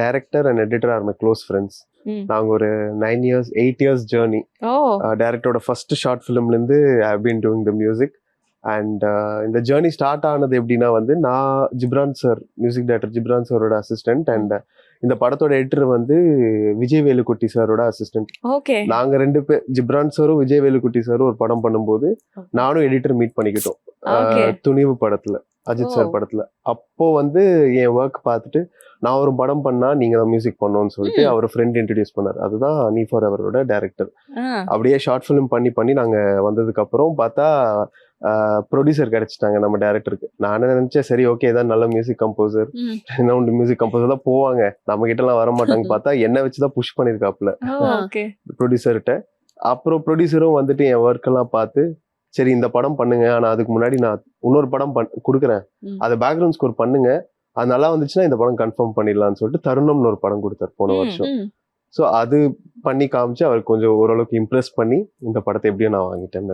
Director and editor are my close friends. Hmm. நாங்க ஒரு 9 years 8 years journey. ஓ டைரக்டரோட ஃபர்ஸ்ட் ஷார்ட் ஃபிலிம்லேருந்து I have been doing the music. And இந்த journey start ஆனது எப்படின்னா வந்து நான் Ghibran sir, music director Ghibran சாரோட அசிஸ்டன்ட். அண்ட் இந்த படத்தோட எடிட்டர் வந்து விஜய் வேலுக்குட்டி சாரோட அசிஸ்டன்ட். ஓகே நாங்க 2 பேர், ஜிப்ரான் சாரும் விஜய் வேலுக்குட்டி சாரும் ஒரு படம் பண்ணும்போது நானும் எடிட்டர் மீட் பண்ணிக்கிட்டோம். ஓகே துணிவு படத்துல, அஜித் சார் படத்துல. அப்போ வந்து என் ஒர்க் பார்த்துட்டு நான் ஒரு படம் பண்ணா நீங்க தான் மியூசிக் பண்ணோம்னு சொல்லிட்டு அவர் ஃப்ரெண்ட் இன்ட்ரடியூஸ் பண்ணார். அதுதான் நீ ஃபார் எவரோட டைரக்டர். அப்படியே ஷார்ட் ஃபிலிம் பண்ணி நாங்க வந்ததுக்கு அப்புறம் பார்த்தா ப்ரொடியூசர் கிடைச்சிட்டாங்க நம்ம டைரக்டருக்கு. நான் நினைச்சேன் சரி ஓகே ஏதாவது நல்ல மியூசிக் கம்போசர், இன்னொன்று மியூசிக் கம்போசர் தான் போவாங்க, நம்ம கிட்ட எல்லாம் வர மாட்டாங்க. பார்த்தா என்ன வச்சுதான் புஷ் பண்ணிருக்காப்புல ஓகே ப்ரொடியூசர்கிட்ட. அப்புறம் ப்ரொடியூசரும் வந்துட்டு என் ஒர்க் எல்லாம் பார்த்து சரி இந்த படம் பண்ணுங்க, ஆனா அதுக்கு முன்னாடி நான் இன்னொரு படம் கொடுக்குறேன், அது பேக்ரவுண்ட் ஸ்கோர் பண்ணுங்க, அது நல்லா வந்துச்சுன்னா இந்த படம் கன்ஃபார்ம் பண்ணிடலாம்னு சொல்லிட்டு தருணம்னு ஒரு படம் கொடுத்தாரு போன வருஷம். ஸோ அது பண்ணி காமிச்சு அவர் கொஞ்சம் ஓரளவுக்கு இம்ப்ரெஸ் பண்ணி இந்த படத்தை எப்படியும் நான் வாங்கிட்டேன்.